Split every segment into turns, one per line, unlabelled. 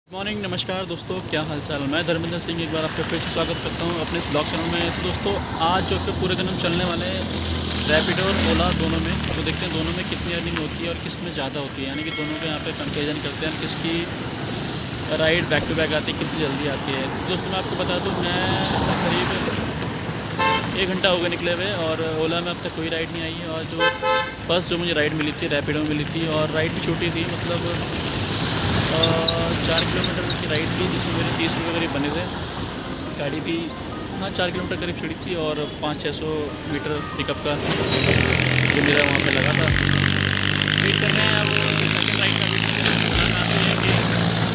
Morning, नमस्कार दोस्तों, क्या हाल चाल। मैं धर्मेंद्र सिंह एक बार आपका फिर से स्वागत करता हूं अपने इस ब्लॉग चैनल में। तो दोस्तों, आज जो कि पूरे दिन हम चलने वाले हैं रैपिडो और ओला दोनों में। तो देखते हैं दोनों में कितनी अर्निंग होती है और किस में ज़्यादा होती है, यानी कि दोनों का यहाँ पे कंपेरिजन करते हैं किसकी राइड बैक टू बैक आती है, कितनी जल्दी आती है। तो दोस्तों मैं आपको बता दूँ, मैं करीब 1 घंटा हो गया निकले हुए और ओला में अब तक कोई राइड नहीं आई है। और जो फर्स्ट जो मुझे राइड मिली थी रैपिडो में मिली थी, और राइड भी छोटी थी, मतलब 4 किलोमीटर की राइड थी, जिसमें मेरे 30 रुपये करीब बने थे। गाड़ी भी 4 किलोमीटर करीब चढ़ी थी और 500-600 मीटर पिकअप का जो मेरा वहाँ पे लगा था। वेट कर रहे हैं अब सेकंड राइड का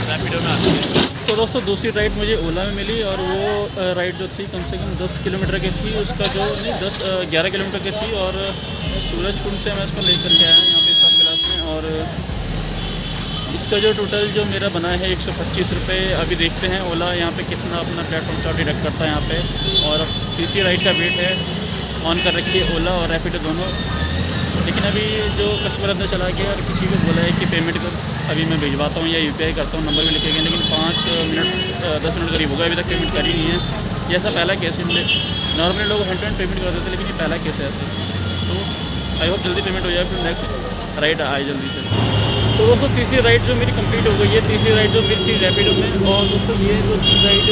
रैपिडो में आती है। तो दोस्तों दूसरी राइड मुझे ओला में मिली और वो राइड जो थी कम से कम 10 किलोमीटर की थी। उसका जो नहीं 11 किलोमीटर की थी और सूरजकुंड से मैं उसको लेकर के आया यहाँ पे स्टाफ क्लास में। और इसका जो टोटल जो मेरा बना है 125 रुपये। अभी देखते हैं ओला यहाँ पे कितना अपना प्लेटफॉर्म चार्ज डिडक्ट करता है यहाँ पे। और तीसरी राइड का वेट है, ऑन कर रखी है ओला और रैपिडो दोनों। लेकिन अभी जो कस्टमर अंदर चला गया और किसी को बोला है कि पेमेंट को अभी मैं भिजवाता हूँ या UPI करता हूँ, नंबर भी लिखे गए, लेकिन 5 मिनट 10 मिनट करीब होगा, अभी तक पेमेंट करी नहीं है। ये ऐसा पहला केस है। नॉर्मली लोग हैंड टू हैंड पेमेंट कर देते हैं, लेकिन ये पहला केस है ऐसे। तो आई होप जल्दी पेमेंट हो जाए, फिर नेक्स्ट राइड आए जल्दी से। तो दोस्तों तीसरी राइड जो मेरी कंप्लीट हो गई है, तीसरी राइड जो मेरी थी रैपिडो में। और दोस्तों ये जो राइड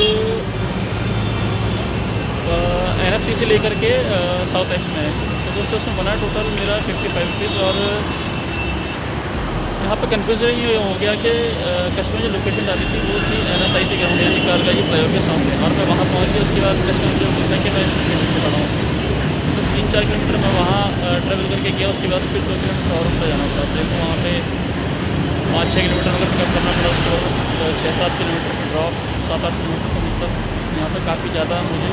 NFC से लेकर के साउथ एक्स में है। तो दोस्तों उसमें बना टोटल मेरा 55 रुपीज़। और यहाँ पर कन्फ्यूजन ये हो गया कि कस्टमर जो लोकेशन डाली थी वो थी NSI से ग्राउंड, यानी कारगा जी फ्लाईओवर के सामने। और मैं वहाँ पहुँच गया। उसके बाद कस्टमर जो बोलता है कि मैं स्टेशन खड़ा हूँ, तो 3-4 किलोमीटर मैं वहाँ ट्रैवल करके गया। उसके बाद फिर 2 किलोमीटर और ऊपर जाना था। देखो वहाँ पे 5-6 किलोमीटर मतलब पिकअप करना पड़ा। उसके बाद 6-7 किलोमीटर पर ड्रॉप, 7-8 किलोमीटर का मतलब यहाँ पर काफ़ी ज़्यादा मुझे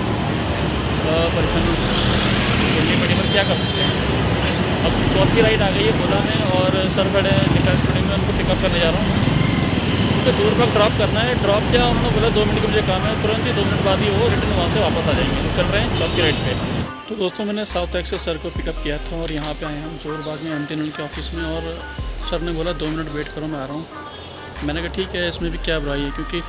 परेशानी करनी पड़ी, पर क्या कर सकते हैं। अब चौथी राइड आ गई है ओला में और सर खड़े हैं डिफेंस स्टूडियो में, उनको पिकअप करने जा रहा हूँ। तो दूर पर ड्रॉप करना है। ड्रॉप क्या उन्होंने बोला 2 मिनट का मुझे काम है, तुरंत ही 2 मिनट बाद ही वो रिटर्न वहाँ से वापस आ जाएंगे। तो चल रहे हैं चौथी राइड पे। तो दोस्तों मैंने साउथ एक्स से सर को पिकअप किया था और यहाँ पे आए हम जोरबाग में MTNL के ऑफिस में। और सर ने बोला 2 मिनट वेट करो, मैं आ रहा हूँ। मैंने कहा ठीक है, इसमें भी क्या बुराई है, क्योंकि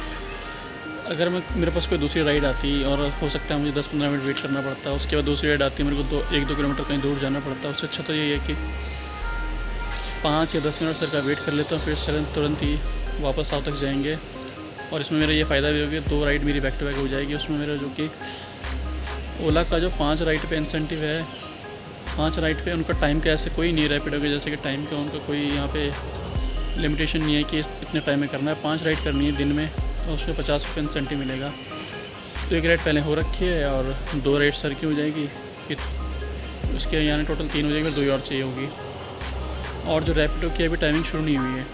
अगर मेरे पास कोई दूसरी राइड आती और हो सकता है मुझे 10-15 मिनट वेट करना पड़ता है। उसके बाद दूसरी राइड आती है, मेरे को 1-2 किलोमीटर कहीं दूर जाना पड़ता है। उससे अच्छा तो यही है कि 5 या 10 मिनट सर का वेट कर लेता हूँ, फिर सर तुरंत ही वापस साउथ तक जाएंगे। और इसमें मेरा ये फ़ायदा भी होगा, 2 राइड मेरी बैक टू बैक हो जाएगी। उसमें मेरा जो कि ओला का जो 5 राइड पे इंसेंटिव है, 5 राइड पे उनका टाइम का ऐसे कोई नहीं है रैपिडो के जैसे कि टाइम का उनका कोई यहाँ पे लिमिटेशन नहीं है कि इतने टाइम में करना है। 5 राइड करनी है दिन में, तो उसमें 50 रुपये इंसेंटिव मिलेगा। तो 1 राइड पहले हो रखी है और 2 राइड सर की हो जाएगी, फिर उसके यानी टोटल 3 हो जाएगी, फिर 2 और चाहिए होगी। और जो रैपिडो की अभी टाइमिंग शुरू नहीं हुई है,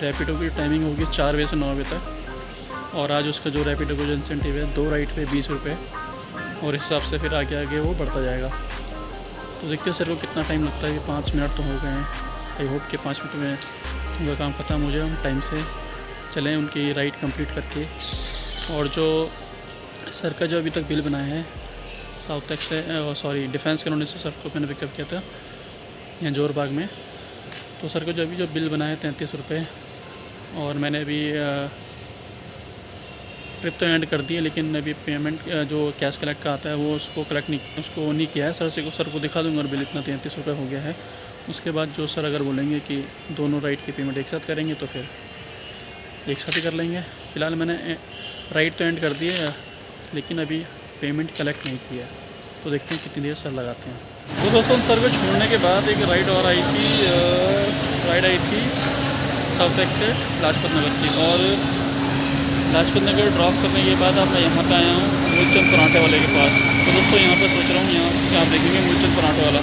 रैपिडो की टाइमिंग होगी 4 बजे से 9 बजे तक। और आज उसका जो रैपिडो का जो इंसेंटिव है 2 राइड पे 20 रुपये, और इस हिसाब से फिर आगे आगे वो बढ़ता जाएगा। तो देखते हैं सर को कितना टाइम लगता है। कि 5 मिनट तो हो गए हैं, आई होप कि 5 मिनट में उनका काम ख़त्म हो जाए, हम टाइम से चलें उनकी राइड कंप्लीट करके। और जो सर का जो अभी तक बिल बनाया है साउथ तक से डिफेंस कॉलोनी से सर को मैंने पिकअप किया था यहाँ जोरबाग में। तो सर को जो अभी जो बिल बनाया है 33 रुपये। और मैंने अभी ट्रिप तो एंड कर दी है, लेकिन अभी पेमेंट जो कैश कलेक्ट का आता है वो उसको नहीं किया है। सर को दिखा दूँगा और बिल इतना 33 रुपये हो गया है। उसके बाद जो सर अगर बोलेंगे कि दोनों राइड की पेमेंट एक साथ करेंगे तो फिर एक साथ ही कर लेंगे। फ़िलहाल मैंने राइड तो एंड कर दी है, लेकिन अभी पेमेंट कलेक्ट नहीं किया। तो देखते हैं कितनी देर सर लगाते हैं। तो दोस्तों सर को छोड़ने के बाद एक राइड और आई थी, साउथ एक्स से लाजपत नगर की। और लाजपत नगर ड्रॉप करने के बाद अब मैं यहाँ पे आया हूँ मूलचंद पराठे वाले के पास। तो दोस्तों यहाँ पर सोच रहा हूँ, यहाँ आप देखेंगे मूलचंद पराठे वाला।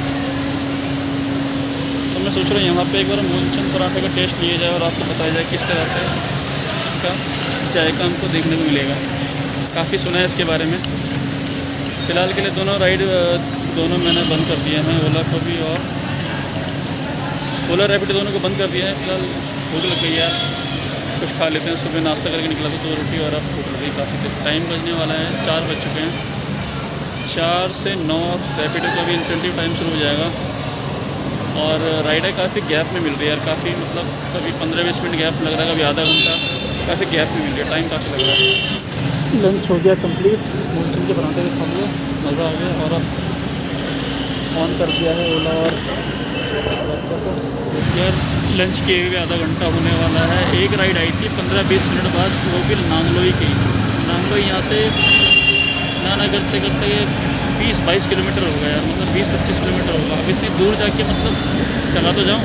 तो मैं सोच रहा हूँ यहाँ पे एक बार मूलचंद पराठे का टेस्ट लिया जाए और आपको बताया जाए किस तरह से इसका जायका हमको देखने को मिलेगा। काफ़ी सुना है इसके बारे में। फ़िलहाल के लिए दोनों मैंने बंद कर दिए हैं, ओला को भी और ओला रैपिडो दोनों को बंद कर दिया है। फ़िलहाल भूख लग गई है, कुछ खा लेते हैं। सुबह नाश्ता करके निकला था 2 रोटी और अब भूख लग गई काफ़ी देर। टाइम बजने वाला है, 4 बज चुके हैं। 4 से 9 रैपिडो का भी इंसेंटिव टाइम शुरू हो जाएगा। और राइडर काफ़ी गैप में मिल रही है यार, काफ़ी मतलब कभी 15-20 मिनट गैप लग रहा है, कभी आधा घंटा। काफ़ी गैप भी मिल रही है, टाइम काफ़ी लग रहा है। लंच हो गया कंप्लीट, मूंगफली के पराठे भी खा लिए, मज़ा आ गया। और अब ऑन कर दिया है ओला और यार लंच के आधा घंटा होने वाला है। एक राइड आई थी 15-20 मिनट बाद, वो भी नांगलोई की। नांगलोई यहाँ से नाना करते करते 20-22 किलोमीटर हो गया यार, मतलब 20-25 किलोमीटर होगा। अब इतनी दूर जाके मतलब चला तो जाऊँ,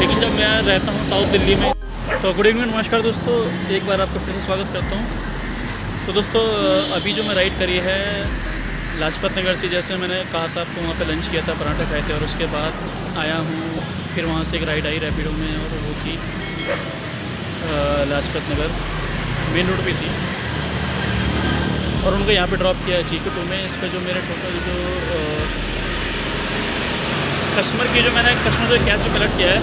लेकिन जब मैं रहता हूँ साउथ दिल्ली में। तो गुड इवनिंग, नमस्कार दोस्तों, एक बार आपका फिर से स्वागत करता हूँ। तो दोस्तों अभी जो मैं राइड करी है लाजपत नगर से, जैसे मैंने कहा था आपको, वहाँ पे लंच किया था, पराठे खाए थे, और उसके बाद आया हूँ। फिर वहाँ से एक राइड आई रैपिडो में, और वो थी लाजपत नगर मेन रोड पे थी, और उनको यहाँ पे ड्रॉप किया है GK2 में। इस पर जो मेरे टोटल जो कस्टमर की जो मैंने कस्टमर से कैश जो कलेक्ट किया है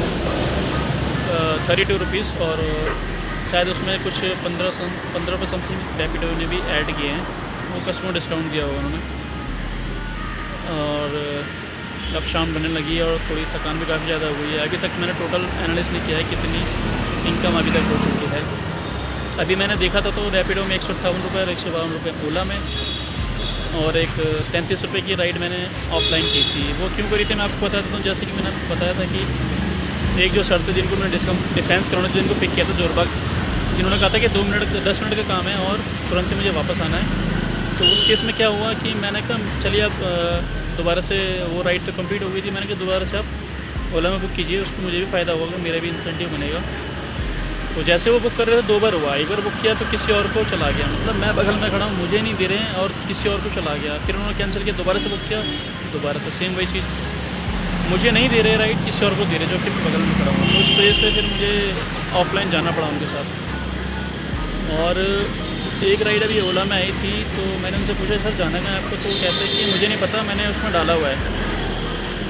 32 रुपीज़, और शायद उसमें कुछ 15 रुपये समथिंग रैपिडो ने भी ऐड किए हैं, वो कस्टमर डिस्काउंट दिया हुआ उन्होंने। और अब शाम बनने लगी है और थोड़ी थकान भी काफ़ी ज़्यादा हुई है। अभी तक मैंने टोटल एनालिसिस नहीं किया है कितनी इनकम अभी तक हो चुकी है। अभी मैंने देखा था तो रैपिडो में 158 रुपये और 152 रुपये ओला में, और एक 33 रुपये की राइड मैंने ऑफलाइन की थी। वो क्यों करी थी मैं आपको बताता हूँ। जैसे कि मैंने आपको बताया था कि एक जो सर थे जिनको मैंने डिफेंस कराने जिनको पिक किया था जोरबाग, जिन्होंने कहा था कि 10 मिनट का काम है और तुरंत ही मुझे वापस आना है। तो उस केस में क्या हुआ कि मैंने कहा चलिए अब दोबारा से वो राइड तो कंप्लीट हो गई थी, मैंने कहा दोबारा से आप ओला में बुक कीजिए, उसको मुझे भी फ़ायदा होगा, मेरा भी इंसेंटिव बनेगा। तो जैसे वो बुक कर रहे थे 2 बार हुआ, एक बार बुक किया तो किसी और को चला गया, मतलब मैं बगल में खड़ा हूँ, मुझे नहीं दे रहे हैं और किसी और को चला गया। फिर उन्होंने कैंसिल किया, दोबारा से बुक किया, दोबारा से सेम वही चीज़, मुझे नहीं दे रहे राइड, किसी और को दे रहे, जो कि बगल में खड़ा हूँ। तो उस वजह से फिर मुझे ऑफलाइन जाना पड़ा उनके साथ। और एक राइड अभी ओला में आई थी, तो मैंने उनसे पूछा सर जाना है आपको, तो कहते हैं कि मुझे नहीं पता, मैंने उसमें डाला हुआ है।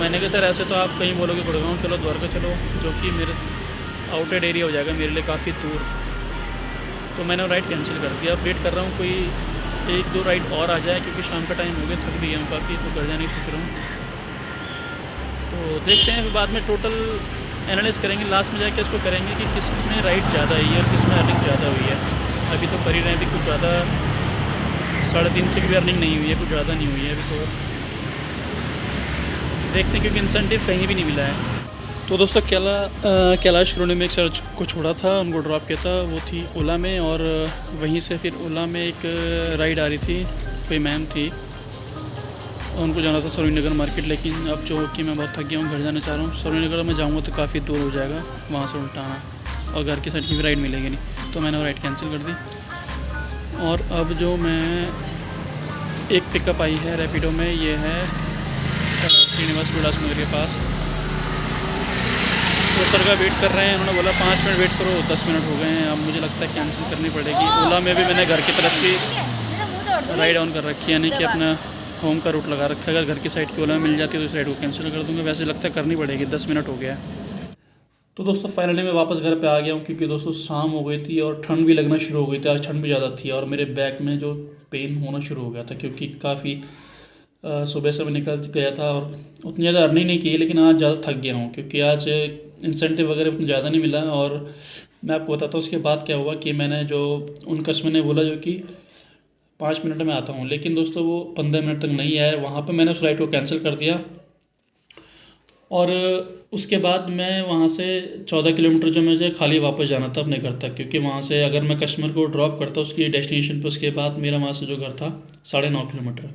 मैंने कहा सर ऐसे तो आप कहीं बोलोगे गुड़गांव चलो, द्वारका चलो, जो कि मेरे आउटेड एरिया हो जाएगा मेरे लिए काफ़ी दूर। तो मैंने राइड कैंसिल कर दिया। अब वेट कर रहा हूँ कोई 1-2 राइड और आ जाए, क्योंकि शाम का टाइम हो गया, थक भी हूँ काफ़ी, तो घर जाने की सोच रहा हूँ। तो देखते हैं, फिर बाद में टोटल एनालाइज करेंगे, लास्ट में जाके इसको करेंगे कि किस में राइड ज़्यादा आई है और किस में अर्निंग ज़्यादा हुई है। अभी तो कर ही रहे हैं, अभी कुछ ज़्यादा 350 की भी अर्निंग नहीं हुई है, कुछ ज़्यादा नहीं हुई है अभी तो। देखते हैं, क्योंकि इंसेंटिव कहीं भी नहीं मिला है। तो दोस्तों कैलाश कॉलोनी में एक सर को छोड़ा था, उनको ड्रॉप किया था, वो थी ओला में, और वहीं से फिर ओला में एक राइड आ रही थी, कोई मैम थी, उनको जाना था सरोज नगर मार्केट। लेकिन अब जो कि मैं बहुत थक गया हूँ, घर जाना चाह रहा हूँ। सरोज नगर में जाऊँगा तो काफ़ी दूर हो जाएगा, वहाँ से उल्टा आना, और घर की साइड की भी राइड मिलेगी नहीं, तो मैंने वो राइड कैंसिल कर दी। और अब जो मैं एक पिकअप आई है रैपिडो में, ये है श्रीनिवास विलास नगर के पास। तो सर का वेट कर रहे हैं, उन्होंने बोला 5 मिनट वेट करो, 10 मिनट हो गए हैं। अब मुझे लगता है कैंसिल करनी पड़ेगी। ओला में भी मैंने घर की तरफ की राइड ऑन कर रखी है, यानी कि अपना होम का रूट लगा रखा है। अगर घर की साइड की ओला में मिल जाती है तो इस राइड को कैंसिल कर दूँगा। वैसे लगता है करनी पड़ेगी, 10 मिनट हो गया है। तो दोस्तों फाइनली मैं वापस घर पे आ गया हूँ, क्योंकि दोस्तों शाम हो गई थी और ठंड भी लगना शुरू हो गई थी। आज ठंड भी ज़्यादा थी और मेरे बैक में जो पेन होना शुरू हो गया था, क्योंकि काफ़ी सुबह से मैं निकल गया था और उतनी ज़्यादा अर्निंग नहीं की, लेकिन आज ज़्यादा थक गया हूँ, क्योंकि आज इंसेंटिव वगैरह उतना ज़्यादा नहीं मिला। और मैं आपको बताता हूँ उसके बाद क्या हुआ कि मैंने जो उन कस्टमर ने बोला जो कि 5 मिनट में आता हूँ, लेकिन दोस्तों वो 15 मिनट तक नहीं आया। वहाँ पर मैंने उस राइड को कैंसिल कर दिया, और उसके बाद मैं वहाँ से 14 किलोमीटर जो मुझे खाली वापस जाना था अपने घर तक, क्योंकि वहाँ से अगर मैं कस्टमर को ड्रॉप करता उसकी डेस्टिनेशन पर, उसके बाद मेरा वहाँ से जो घर था 9.5 किलोमीटर।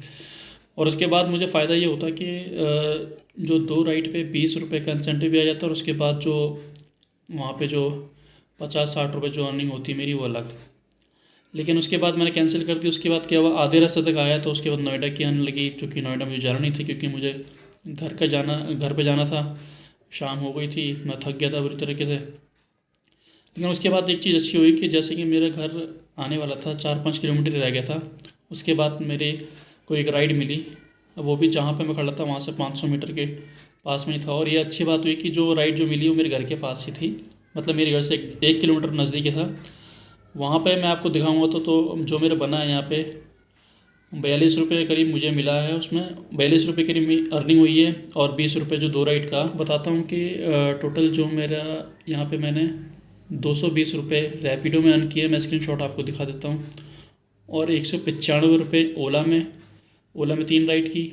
और उसके बाद मुझे फ़ायदा ये होता कि जो 2 राइड पे 20 रुपये का इंसेंटिव भी आ जाता, और उसके बाद जो वहाँ पे जो 50-60 रुपये जो अर्निंग होती मेरी वो अलग। लेकिन उसके बाद मैंने कैंसिल कर दी। उसके बाद क्या हुआ, आधे रास्ते तक आया तो उसके बाद नोएडा की आने लगी, चूँकि नोएडा मुझे जाना नहीं थी, क्योंकि मुझे घर पे जाना था। शाम हो गई थी, मैं थक गया था बुरी तरीके से। लेकिन उसके बाद एक चीज़ अच्छी हुई कि जैसे कि मेरा घर आने वाला था, 4-5 किलोमीटर रह गया था, उसके बाद मेरे को एक राइड मिली, वो भी जहाँ पे मैं खड़ा था वहाँ से 500 मीटर के पास में ही था। और ये अच्छी बात हुई कि जो राइड जो मिली वो मेरे घर के पास ही थी, मतलब मेरे घर से 1 किलोमीटर नज़दीक था। वहाँ पे मैं आपको दिखाऊंगा तो जो मेरा बना है यहाँ पे 42 रुपये करीब मुझे मिला है। उसमें 42 रुपये करीब अर्निंग हुई है, और 20 रुपये जो 2 राइड का बताता हूँ कि टोटल जो मेरा यहाँ पे मैंने 220 रुपये रैपिडो में अर्न किए, मैं स्क्रीनशॉट आपको दिखा देता हूँ। और 195 रुपये ओला में 3 राइड की,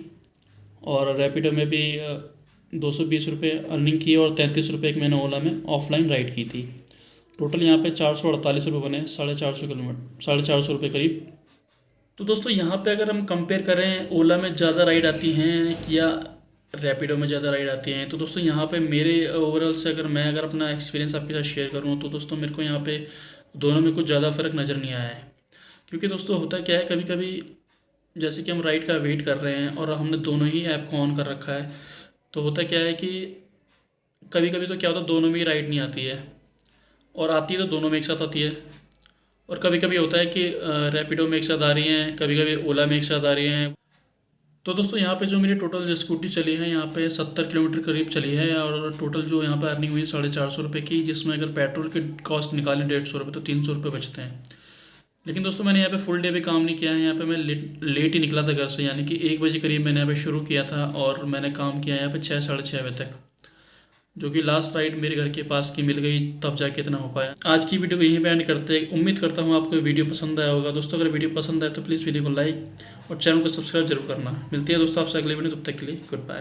और रैपिडो में भी 220 रुपये अर्निंग की, और 33 रुपये की मैंने ओला में ऑफलाइन राइड की थी। टोटल यहाँ पे 448 रुपये बने, 450 रुपये करीब। तो दोस्तों यहाँ पे अगर हम कंपेयर करें ओला में ज़्यादा राइड आती हैं या रैपिडो में ज़्यादा राइड आती हैं, तो दोस्तों यहाँ पे मेरे ओवरऑल से अगर अपना एक्सपीरियंस आपके साथ शेयर करूँ तो दोस्तों मेरे को यहाँ पे दोनों में कुछ ज़्यादा फ़र्क नज़र नहीं आया है। क्योंकि दोस्तों होता क्या है, कभी कभी जैसे कि हम राइड का वेट कर रहे हैं और हमने दोनों ही ऐप को ऑन कर रखा है, तो होता क्या है कि कभी कभी तो क्या होता है दोनों में ही राइड नहीं आती है, और आती है तो दोनों में एक साथ आती है। और कभी कभी होता है कि रैपिडो में एक साथ आ रही हैं, कभी कभी ओला में एक साथ आ रही हैं। तो दोस्तों यहाँ पे जो मेरी टोटल स्कूटी चली है यहाँ पे 70 किलोमीटर करीब चली है, और टोटल जो यहाँ पे अर्निंग हुई 450 रुपये की, जिसमें अगर पेट्रोल की कॉस्ट निकालें 150 रुपये तो 300 रुपये बचते हैं। लेकिन दोस्तों मैंने यहाँ पे फुल डे भी काम नहीं किया है, यहाँ पे मैं लेट ही निकला था घर से, यानी कि 1 बजे करीब मैंने यहाँ पे शुरू किया था और मैंने काम किया यहाँ पे 6 साढ़े 6 बजे तक, जो कि लास्ट राइड मेरे घर के पास की मिल गई, तब जाके इतना हो पाया। आज की वीडियो को यहीं पे एंड करते हैं। उम्मीद करता हूँ आपको वीडियो पसंद आया होगा। दोस्तों अगर वीडियो पसंद आए तो प्लीज़ वीडियो को लाइक और चैनल को सब्सक्राइब जरूर करना। मिलती है दोस्तों आपसे अगले वीडियो, तब तक के लिए गुड बाय।